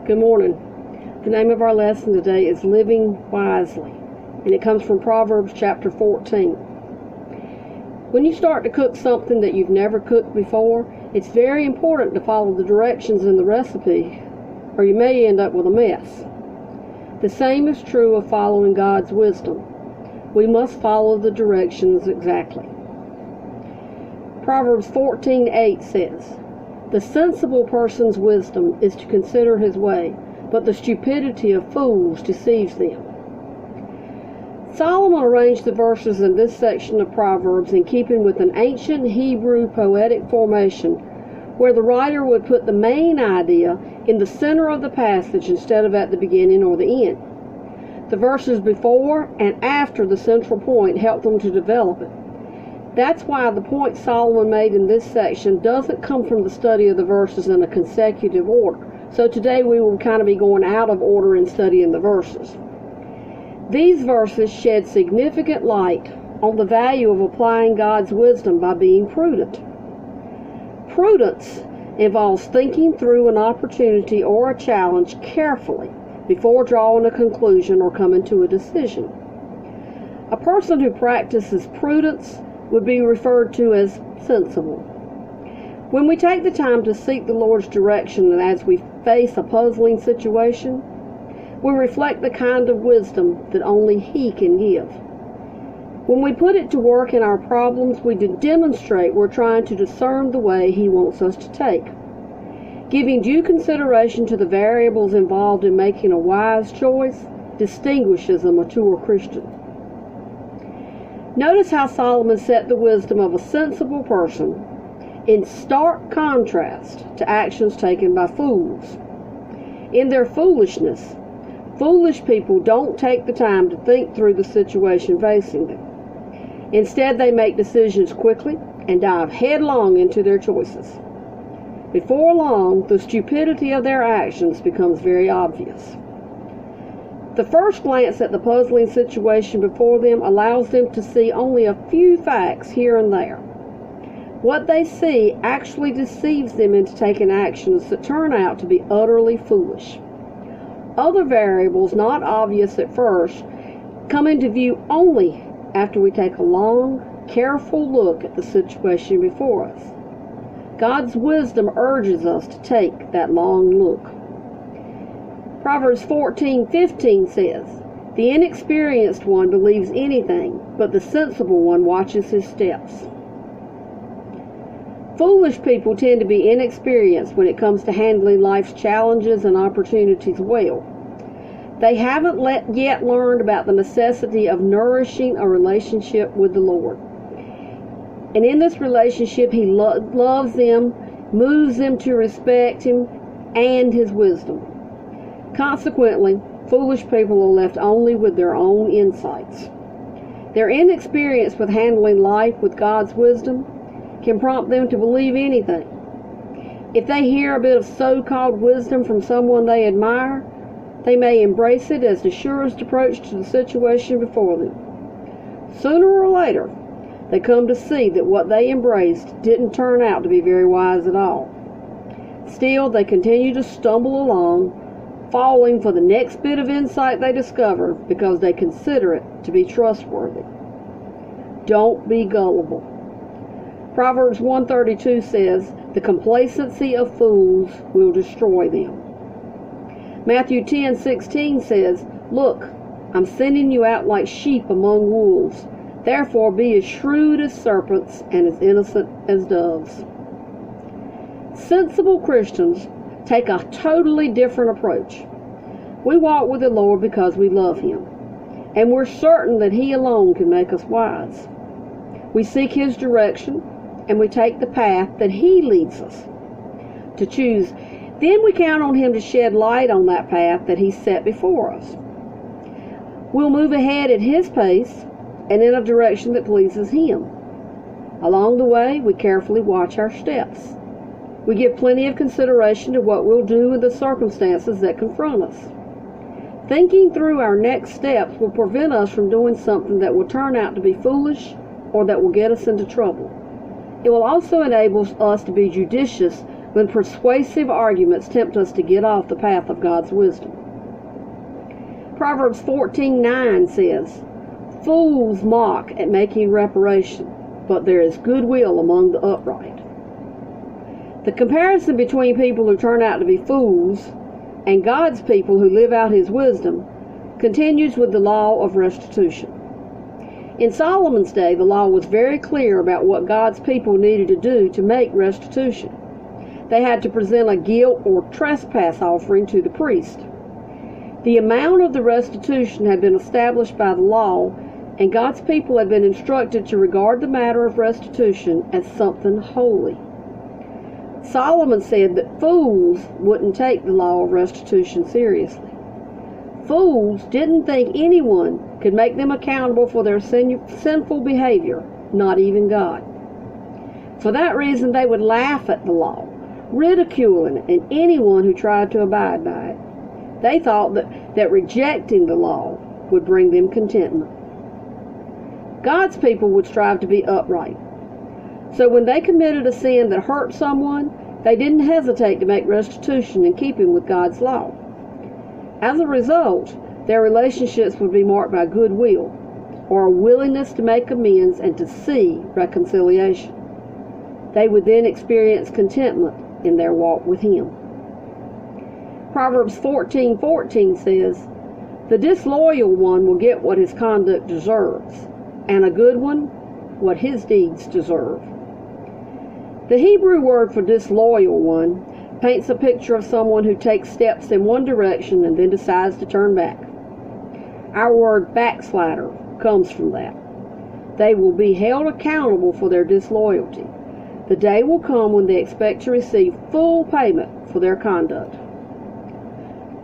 Good morning. The name of our lesson today is Living Wisely, and it comes from Proverbs chapter 14. When you start to cook something that you've never cooked before, it's very important to follow the directions in the recipe, or you may end up with a mess. The same is true of following God's wisdom. We must follow the directions exactly. Proverbs 14:8 says, "The sensible person's wisdom is to consider his way, but the stupidity of fools deceives them." Solomon arranged the verses in this section of Proverbs in keeping with an ancient Hebrew poetic formation, where the writer would put the main idea in the center of the passage instead of at the beginning or the end. The verses before and after the central point help them to develop it. That's why the point Solomon made in this section doesn't come from the study of the verses in a consecutive order. So today we will kind of be going out of order in studying the verses. These verses shed significant light on the value of applying God's wisdom by being prudent. Prudence involves thinking through an opportunity or a challenge carefully before drawing a conclusion or coming to a decision. A person who practices prudence would be referred to as sensible. When we take the time to seek the Lord's direction and as we face a puzzling situation, we reflect the kind of wisdom that only He can give. When we put it to work in our problems, we demonstrate we're trying to discern the way He wants us to take. Giving due consideration to the variables involved in making a wise choice distinguishes a mature Christian. Notice how Solomon set the wisdom of a sensible person in stark contrast to actions taken by fools. In their foolishness, foolish people don't take the time to think through the situation facing them. Instead, they make decisions quickly and dive headlong into their choices. Before long, the stupidity of their actions becomes very obvious. The first glance at the puzzling situation before them allows them to see only a few facts here and there. What they see actually deceives them into taking actions that turn out to be utterly foolish. Other variables not obvious at first come into view only after we take a long, careful look at the situation before us. God's wisdom urges us to take that long look. Proverbs 14:15 says, "The inexperienced one believes anything, but the sensible one watches his steps." Foolish people tend to be inexperienced when it comes to handling life's challenges and opportunities well. They haven't yet learned about the necessity of nourishing a relationship with the Lord. And in this relationship, He loves them, moves them to respect Him and His wisdom. Consequently, foolish people are left only with their own insights. Their inexperience with handling life with God's wisdom can prompt them to believe anything. If they hear a bit of so-called wisdom from someone they admire, they may embrace it as the surest approach to the situation before them. Sooner or later, they come to see that what they embraced didn't turn out to be very wise at all. Still, they continue to stumble along, falling for the next bit of insight they discover because they consider it to be trustworthy. Don't be gullible. Proverbs 1:32 says, "The complacency of fools will destroy them." Matthew 10:16 says, "Look, I'm sending you out like sheep among wolves. Therefore be as shrewd as serpents and as innocent as doves." Sensible Christians take a totally different approach. We walk with the Lord because we love Him, and we're certain that He alone can make us wise. We seek His direction, and we take the path that He leads us to choose. Then we count on Him to shed light on that path that He's set before us. We'll move ahead at His pace and in a direction that pleases Him. Along the way, we carefully watch our steps. We give plenty of consideration to what we'll do in the circumstances that confront us. Thinking through our next steps will prevent us from doing something that will turn out to be foolish or that will get us into trouble. It will also enable us to be judicious when persuasive arguments tempt us to get off the path of God's wisdom. Proverbs 14:9 says, "Fools mock at making reparation, but there is goodwill among the upright." The comparison between people who turn out to be fools and God's people who live out His wisdom continues with the law of restitution. In Solomon's day, the law was very clear about what God's people needed to do to make restitution. They had to present a guilt or trespass offering to the priest. The amount of the restitution had been established by the law, and God's people had been instructed to regard the matter of restitution as something holy. Solomon said that fools wouldn't take the law of restitution seriously. Fools didn't think anyone could make them accountable for their sinful behavior, not even God. For that reason, they would laugh at the law, ridiculing anyone who tried to abide by it. They thought that rejecting the law would bring them contentment. God's people would strive to be upright. So when they committed a sin that hurt someone, they didn't hesitate to make restitution in keeping with God's law. As a result, their relationships would be marked by goodwill, or a willingness to make amends and to see reconciliation. They would then experience contentment in their walk with Him. Proverbs 14:14 says, "The disloyal one will get what his conduct deserves, and a good one what his deeds deserve." The Hebrew word for disloyal one paints a picture of someone who takes steps in one direction and then decides to turn back. Our word backslider comes from that. They will be held accountable for their disloyalty. The day will come when they expect to receive full payment for their conduct.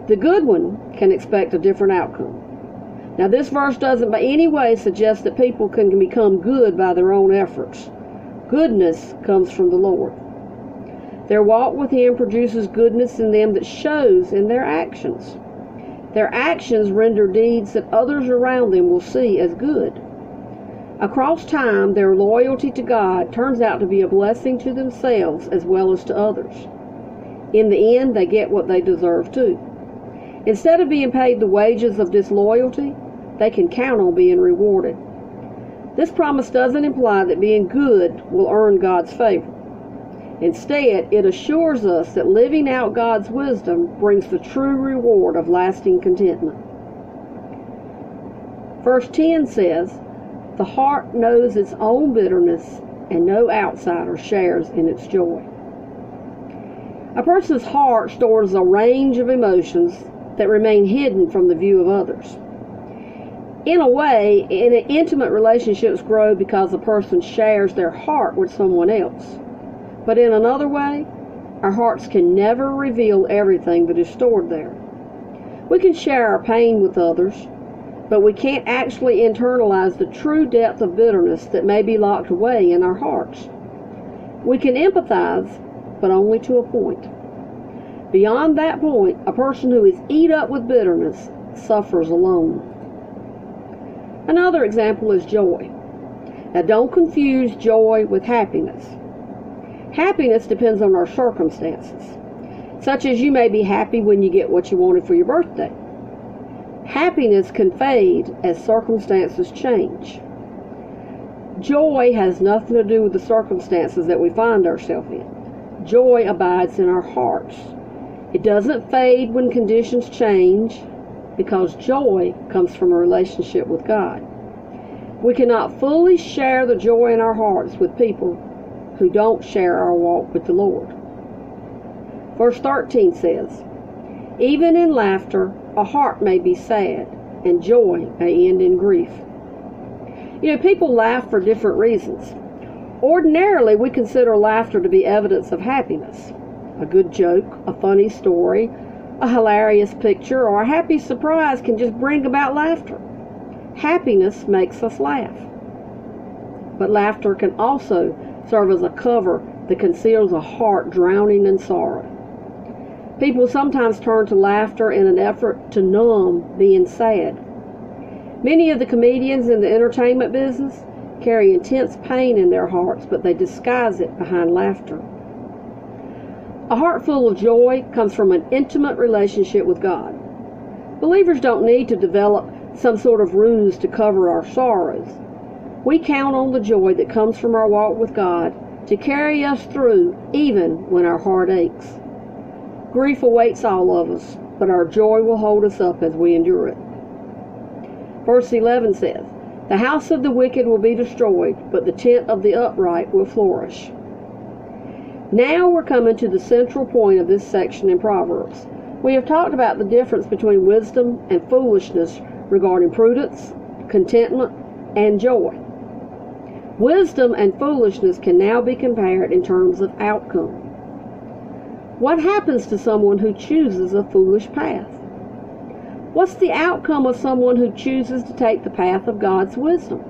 The good one can expect a different outcome. Now, this verse doesn't by any way suggest that people can become good by their own efforts. Goodness comes from the Lord. Their walk with Him produces goodness in them that shows in their actions. Their actions render deeds that others around them will see as good. Across time, their loyalty to God turns out to be a blessing to themselves as well as to others. In the end, they get what they deserve too. Instead of being paid the wages of disloyalty, they can count on being rewarded. This promise doesn't imply that being good will earn God's favor. Instead, it assures us that living out God's wisdom brings the true reward of lasting contentment. Verse 10 says, "The heart knows its own bitterness, and no outsider shares in its joy." A person's heart stores a range of emotions that remain hidden from the view of others. In a way, intimate relationships grow because a person shares their heart with someone else. But in another way, our hearts can never reveal everything that is stored there. We can share our pain with others, but we can't actually internalize the true depth of bitterness that may be locked away in our hearts. We can empathize, but only to a point. Beyond that point, a person who is eat up with bitterness suffers alone. Another example is joy. Now, don't confuse joy with happiness. Happiness depends on our circumstances, such as you may be happy when you get what you wanted for your birthday. Happiness can fade as circumstances change. Joy has nothing to do with the circumstances that we find ourselves in. Joy abides in our hearts. It doesn't fade when conditions change, because joy comes from a relationship with God. We cannot fully share the joy in our hearts with people who don't share our walk with the Lord. Verse 13 says, "Even in laughter, a heart may be sad, and joy may end in grief." You know, people laugh for different reasons. Ordinarily, we consider laughter to be evidence of happiness. A good joke, a funny story, a hilarious picture, or a happy surprise can just bring about laughter. Happiness makes us laugh. But laughter can also serve as a cover that conceals a heart drowning in sorrow. People sometimes turn to laughter in an effort to numb being sad. Many of the comedians in the entertainment business carry intense pain in their hearts, but they disguise it behind laughter. A heart full of joy comes from an intimate relationship with God. Believers don't need to develop some sort of ruse to cover our sorrows. We count on the joy that comes from our walk with God to carry us through even when our heart aches. Grief awaits all of us, but our joy will hold us up as we endure it. Verse 11 says, "The house of the wicked will be destroyed, but the tent of the upright will flourish." Now we're coming to the central point of this section in Proverbs. We have talked about the difference between wisdom and foolishness regarding prudence, contentment, and joy. Wisdom and foolishness can now be compared in terms of outcome. What happens to someone who chooses a foolish path? What's the outcome of someone who chooses to take the path of God's wisdom?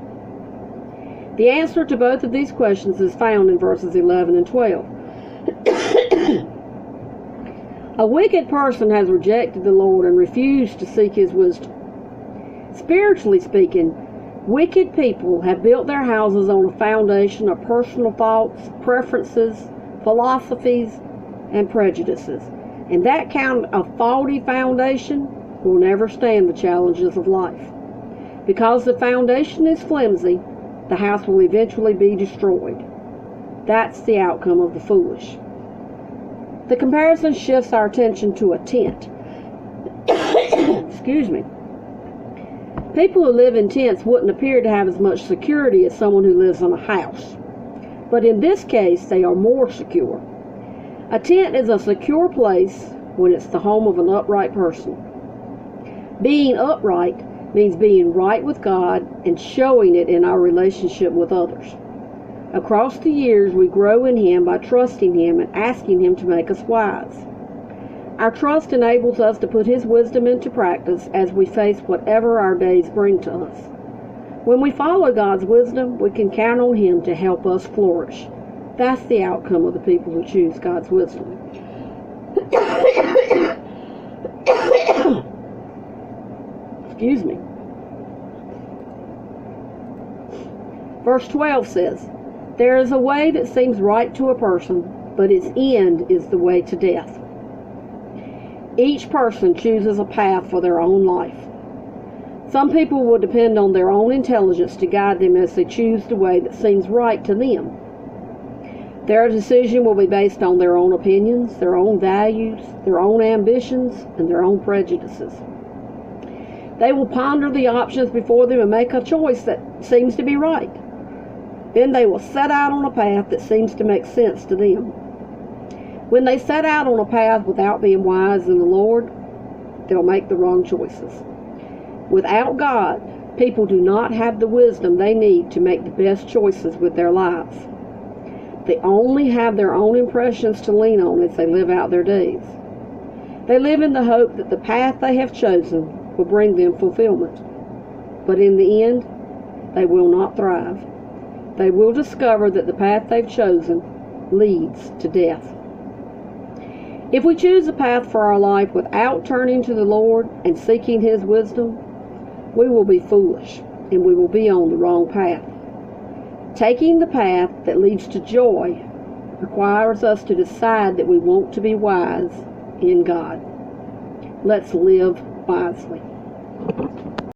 The answer to both of these questions is found in verses 11 and 12. A wicked person has rejected the Lord and refused to seek His wisdom. Spiritually speaking, wicked people have built their houses on a foundation of personal thoughts, preferences, philosophies, and prejudices. And that kind of faulty foundation will never stand the challenges of life. Because the foundation is flimsy, the house will eventually be destroyed. That's the outcome of the foolish. The comparison shifts our attention to a tent. Excuse me. People who live in tents wouldn't appear to have as much security as someone who lives in a house. But in this case, they are more secure. A tent is a secure place when it's the home of an upright person. Being upright means being right with God and showing it in our relationship with others. Across the years, we grow in Him by trusting Him and asking Him to make us wise. Our trust enables us to put His wisdom into practice as we face whatever our days bring to us. When we follow God's wisdom, we can count on Him to help us flourish. That's the outcome of the people who choose God's wisdom. Excuse me. Verse 12 says, "There is a way that seems right to a person, but its end is the way to death." Each person chooses a path for their own life. Some people will depend on their own intelligence to guide them as they choose the way that seems right to them. Their decision will be based on their own opinions, their own values, their own ambitions, and their own prejudices. They will ponder the options before them and make a choice that seems to be right. Then they will set out on a path that seems to make sense to them. When they set out on a path without being wise in the Lord, they'll make the wrong choices. Without God, people do not have the wisdom they need to make the best choices with their lives. They only have their own impressions to lean on as they live out their days. They live in the hope that the path they have chosen will bring them fulfillment. But in the end, they will not thrive. They will discover that the path they've chosen leads to death. If we choose a path for our life without turning to the Lord and seeking His wisdom, we will be foolish and we will be on the wrong path. Taking the path that leads to joy requires us to decide that we want to be wise in God. Let's live wisely.